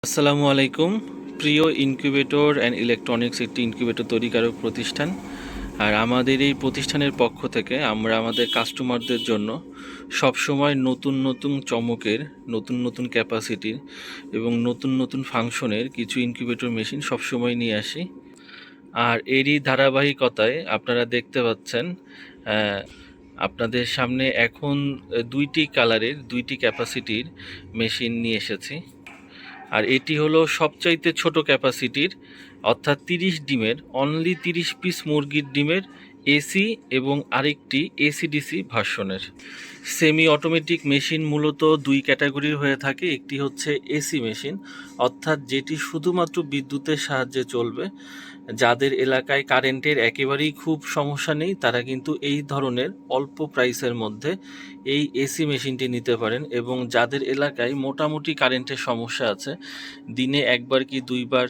আসসালামু আলাইকুম। প্রিয় ইনকিউবেটর অ্যান্ড ইলেকট্রনিক্স একটি ইনকিউবেটর তৈরিকারক প্রতিষ্ঠান। আর আমাদের এই প্রতিষ্ঠানের পক্ষ থেকে আমরা আমাদের কাস্টমারদের জন্য সবসময় নতুন নতুন চমকের, নতুন নতুন ক্যাপাসিটির এবং নতুন নতুন ফাংশনের কিছু ইনকিউবেটর মেশিন সবসময় নিয়ে আসি। আর এরই ধারাবাহিকতায় আপনারা দেখতে পাচ্ছেন আপনাদের সামনে এখন দুইটি কালারের, দুইটি ক্যাপাসিটির মেশিন নিয়ে এসেছি। আর এটি হলো সবচাইতে ছোট ক্যাপাসিটির, অর্থাৎ 30 ডিমের, অনলি 30 পিস মুরগির ডিমের এসি এবং আরেকটি এসিডিসি ভার্সনের সেমি অটোমেটিক মেশিন। মূলত দুই ক্যাটাগরির হয়ে থাকে। একটি হচ্ছে এসি মেশিন, অর্থাৎ যেটি শুধুমাত্র বিদ্যুতের সাহায্যে চলবে। যাদের এলাকায় কারেন্টের একেবারেই খুব সমস্যা নেই তারা কিন্তু এই ধরনের অল্প প্রাইসের মধ্যে এই এসি মেশিনটি নিতে পারেন। এবং যাদের এলাকায় মোটামুটি কারেন্টের সমস্যা আছে, দিনে একবার কি দুইবার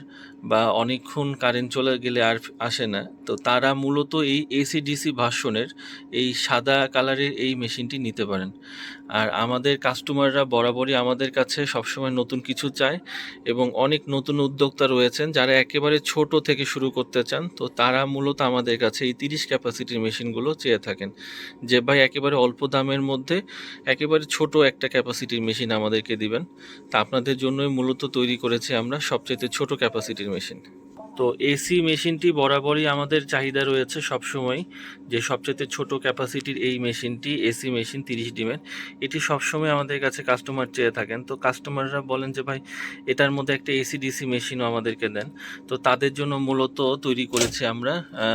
বা অনেকক্ষণ কারেন্ট চলে গেলে আর আসে না, তো তারা মূলত এই এসিডিসি ভার্সনের এই সাদা কালারের এই মেশিনটি নিতে পারেন। আর আমাদের কাস্টমাররা বরাবরই আমাদের কাছে সবসময় নতুন কিছু চায় এবং অনেক নতুন উদ্যোক্তা রয়েছেন যারা একেবারে ছোট থেকে শুরু করতে চান। তো তারা মূলত আমাদের কাছে এই 30 ক্যাপাসিটির মেশিনগুলো চেয়ে থাকেন, যে ভাই একেবারে অল্প দামের মধ্যে একেবারে ছোট একটা ক্যাপাসিটির মেশিন আমাদেরকে দিবেন। তা আপনাদের জন্যই মূলত তৈরি করেছি আমরা সবচেয়ে ছোট ক্যাপাসিটির মেশিন। তো এসি মেশিনটি বরাবরই আমাদের চাহিদা রয়েছে সবসময়, যে সবচেয়ে ছোট ক্যাপাসিটির এই মেশিনটি, এসি মেশিন 30 ডিমের, এটি সবসময় আমাদের কাছে কাস্টমার চেয়ে থাকেন। তো কাস্টমাররা বলেন যে ভাই এটার মধ্যে একটা এসি ডিসি মেশিনও আমাদেরকে দেন। তো তাদের জন্য মূলত তৈরি করেছি আমরা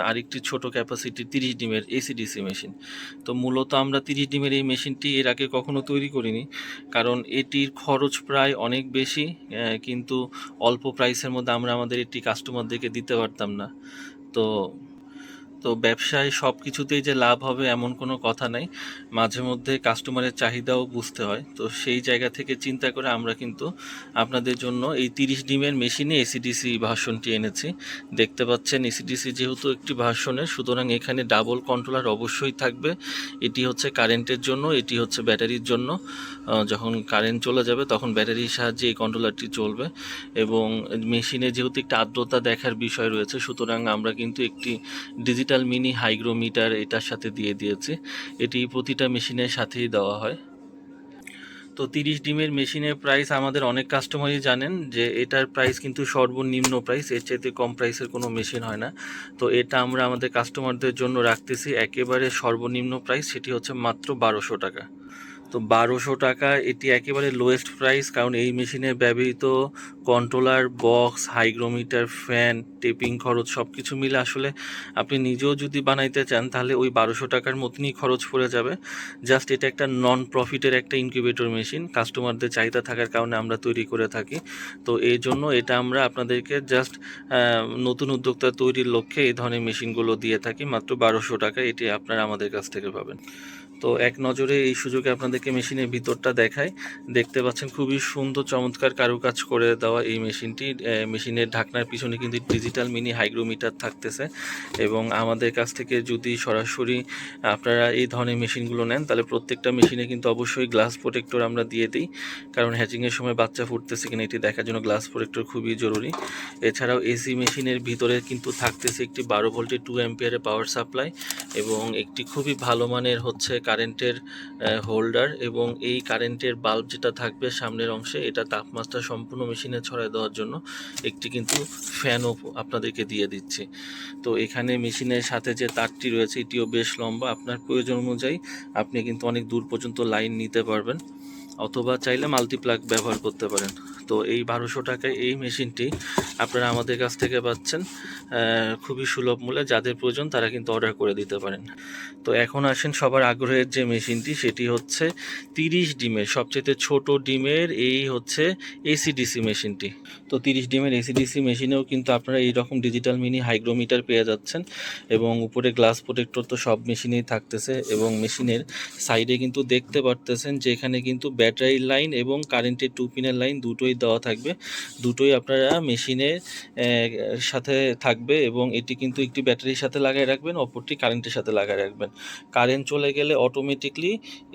আরেকটি ছোট ক্যাপাসিটির 30 ডিমের এসি ডিসি মেশিন। তো মূলত আমরা 30 ডিমের এই মেশিনটি এর আগে কখনো তৈরি করিনি, কারণ এটির খরচ প্রায় অনেক বেশি, কিন্তু অল্প প্রাইসের মধ্যে আমরা আমাদের এটি কাস্টমারদেরকে দিতে পারতাম না। তো তো ব্যবসায় সব কিছুতেই যে লাভ হবে এমন কোনো কথা নাই, মাঝে মধ্যে কাস্টমারের চাহিদাও বুঝতে হয়। তো সেই জায়গা থেকে চিন্তা করে আমরা কিন্তু আপনাদের জন্য এই 30 ডিমের মেশিনে এসিডিসি ভার্সনটি এনেছি। দেখতে পাচ্ছেন এসিডিসি যেহেতু একটি ভার্সনের, সুতরাং এখানে ডাবল কন্ট্রোলার অবশ্যই থাকবে। এটি হচ্ছে কারেন্টের জন্য, এটি হচ্ছে ব্যাটারির জন্য। যখন কারেন্ট চলে যাবে তখন ব্যাটারির সাহায্যে এই কন্ট্রোলারটি চলবে। এবং মেশিনে যেহেতু একটা আর্দ্রতা দেখার বিষয় রয়েছে, সুতরাং আমরা কিন্তু একটি ডিজিটাল মিনি হাইগ্রোমিটার এটার সাথে দিয়ে দিয়েছি। এটি প্রতিটা মেশিনের সাথেই দেওয়া হয়। তো 30 ডিমের মেশিনের প্রাইস আমাদের অনেক কাস্টমারই জানেন যে এটার প্রাইস কিন্তু সর্বনিম্ন প্রাইস, এর চাইতে কম প্রাইসের কোনো মেশিন হয় না। তো এটা আমরা আমাদের কাস্টমারদের জন্য রাখতেছি একেবারে সর্বনিম্ন প্রাইস, সেটি হচ্ছে মাত্র 1200 টাকা। তো 1200 টাকা এটি একেবারে লোয়েস্ট প্রাইস, কারণ এই মেশিনে ব্যবহৃত controller, box, hygrometer, fan, tapping খরচ সব কিছু মিলে আসলে আপনি নিজেও যদি বানাইতে চান তাহলে ওই 1200 টাকার মতনই খরচ পড়ে যাবে। জাস্ট এটা একটা নন প্রফিটের একটা ইনকিউবেটর মেশিন, কাস্টমারদের চাহিদা থাকার কারণে আমরা তৈরি করে থাকি। তো এই জন্য এটা আমরা আপনাদেরকে জাস্ট নতুন উদ্যোক্তা তৈরির লক্ষ্যে এই ধরনের মেশিনগুলো দিয়ে থাকি মাত্র 1200 টাকা। এটি আপনারা আমাদের কাছ থেকে পাবেন। তো এক নজরে এই সুযোগে আপনাদেরকে মেশিনের ভিতরটা দেখায়। দেখতে পাচ্ছেন খুবই সুন্দর চমৎকার কারুকাজ করে দেওয়া এই মেশিনটি। মেশিনের ঢাকনার পিছনে কিন্তু ডিজিটাল মিনি হাইগ্রোমিটার থাকতেছে। এবং আমাদের কাছ থেকে যদি সরাসরি আপনারা এই ধরনের মেশিনগুলো নেন তাহলে প্রত্যেকটা মেশিনে কিন্তু অবশ্যই গ্লাস প্রোটেক্টর আমরা দিয়ে দিই, কারণ হ্যাচিংয়ের সময় বাচ্চা ফুটতেছে কিনা এটি দেখার জন্য গ্লাস প্রোটেক্টর খুবই জরুরি। এছাড়াও এসি মেশিনের ভিতরে কিন্তু থাকতেছে একটি 12 ভোল্টের 2 অ্যাম্পিয়ারের পাওয়ার সাপ্লাই এবং একটি খুবই ভালো মানের হচ্ছে কারেন্টের হোল্ডার। এবং এই কারেন্টের বাল্ব যেটা থাকবে সামনের অংশে, এটা তাপমাত্রা সম্পূর্ণ মেশিনে ছড়ায় দেওয়ার জন্য একটি কিন্তু ফ্যানও আপনাদেরকে দিয়ে দিচ্ছি। তো এখানে মেশিনের সাথে যে তারটি রয়েছে এটিও বেশ লম্বা, আপনার প্রয়োজন অনুযায়ী আপনি কিন্তু অনেক দূর পর্যন্ত লাইন নিতে পারবেন, অথবা চাইলে মাল্টিপ্লাগ ব্যবহার করতে পারেন। তো এই 1200 টাকায় এই মেশিনটি আপনারা আমাদের কাছ থেকে পাচ্ছেন খুবই সুলভ মূল্যে। যাদের প্রয়োজন তারা কিন্তু অর্ডার করে দিতে পারেন। তো এখন আসেন সবার আগ্রহের যে মেশিনটি, সেটি হচ্ছে 30 ডিমের সবচেয়ে ছোট ডিমের এই হচ্ছে এসিডিসি মেশিনটি। তো 30 ডিমের এসিডিসি মেশিনেও কিন্তু আপনারা এইরকম ডিজিটাল মিনি হাইগ্রোমিটার পেয়ে যাচ্ছেন এবং উপরে গ্লাস প্রোটেক্টর তো সব মেশিনেই থাকতেছে। এবং মেশিনের সাইডে কিন্তু দেখতে পারতেছেন যে এখানে কিন্তু ব্যাটারি লাইন এবং কারেন্টের 2 পিনের লাইন দুটোই দেওয়া থাকবে। দুটোই আপনারা মেশিনে সাথে থাকবে এবং এটি কিন্তু একটি ব্যাটারির সাথে লাগাই রাখবেন, অপরটি কারেন্টের সাথে লাগাই রাখবেন। কারেন্ট চলে গেলে অটোমেটিকলি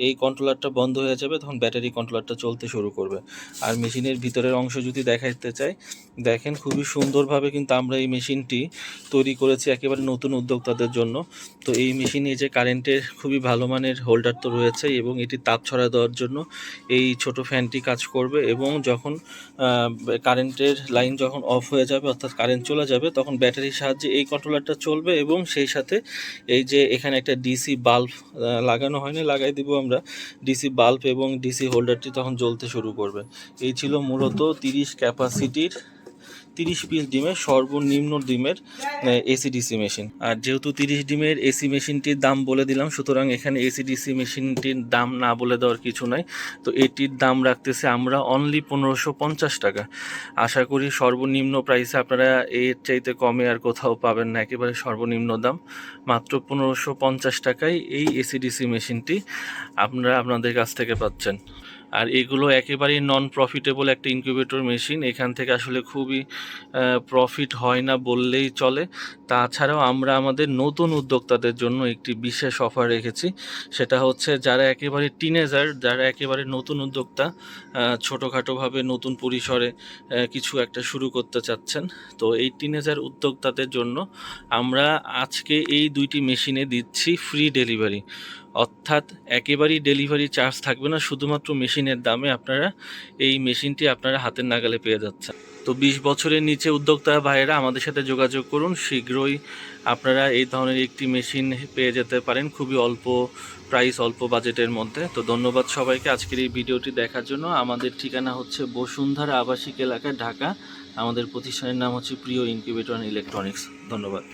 এই কন্ট্রোলারটা বন্ধ হয়ে যাবে, তখন ব্যাটারি কন্ট্রোলারটা চলতে শুরু করবে। আর মেশিনের ভিতরের অংশ যদি দেখাতে চাই, দেখেন খুবই সুন্দরভাবে কিন্তু আমরা এই মেশিনটি তৈরি করেছি একেবারে নতুন উদ্যোক্তাদের জন্য। তো এই মেশিনে যে কারেন্টের খুবই ভালো মানের হোল্ডার তো রয়েছে এবং এটি তাপ ছড়া দেওয়ার জন্য এই ছোট ফ্যানটি কাজ করবে এবং যখন কারেন্টের লাইন যখন অফ হয়ে যাবে অর্থাৎ কারেন্ট চলে যাবে, তখন ব্যাটারির সাহায্যে এই কন্ট্রোলারটা চলবে এবং সেই সাথে এই যে এখানে একটা ডিসি বাল্ব লাগানো হয়নি, লাগাই দিব আমরা ডিসি বাল্ব এবং ডিসি হোল্ডারটি তখন জ্বলতে শুরু করবে। এই ছিল মূলত 30 ক্যাপাসিটির 30 পিস ডিমের সর্বনিম্ন ডিমের এসিডিসি মেশিন। আর যেহেতু 30 ডিমের এসি মেশিনটির দাম বলে দিলাম, সুতরাং এখানে এসিডিসি মেশিনটির দাম না বলে দেওয়ার কিছু নাই। তো এটির দাম রাখতেছে আমরা অনলি 1550 টাকা। আশা করি সর্বনিম্ন প্রাইসে আপনারা এর চাইতে কমে আর কোথাও পাবেন না, একেবারে সর্বনিম্ন দাম মাত্র 1550 টাকায় এই এসিডিসি মেশিনটি আপনারা আপনাদের কাছ থেকে পাচ্ছেন। আর এগুলো একেবারেই নন প্রফিটেবল একটা ইনকিউবেটর মেশিন, এখান থেকে আসলে খুবই প্রফিট হয় না বললেই চলে। তাছাড়াও আমরা আমাদের নতুন উদ্যোক্তাদের জন্য একটি বিশেষ অফার রেখেছি, সেটা হচ্ছে যারা একেবারে টিনেজার, যারা একেবারে নতুন উদ্যোক্তা, ছোটোখাটোভাবে নতুন পরিসরে কিছু একটা শুরু করতে চাচ্ছেন, তো এই টিনেজার উদ্যোক্তাদের জন্য আমরা আজকে এই দুইটি মেশিনে দিচ্ছি ফ্রি ডেলিভারি। অর্থাৎ একেবারেই ডেলিভারি চার্জ থাকবে না, শুধুমাত্র মেশিনের দামে আপনারা এই মেশিনটি আপনারা হাতের নাগালে পেয়ে যাচ্ছেন। তো 20 বছরের নিচে উদ্যোক্তা ভাইয়েরা আমাদের সাথে যোগাযোগ করুন, শীঘ্রই আপনারা এই ধরনের একটি মেশিন পেয়ে যেতে পারেন খুবই অল্প প্রাইস, অল্প বাজেটের মধ্যে। তো ধন্যবাদ সবাইকে আজকের এই ভিডিওটি দেখার জন্য। আমাদের ঠিকানা হচ্ছে বসুন্ধরা আবাসিক এলাকা, ঢাকা। আমাদের প্রতিষ্ঠানের নাম হচ্ছে প্রিয় ইনকিউবেটর অ্যান্ড ইলেকট্রনিক্স। ধন্যবাদ।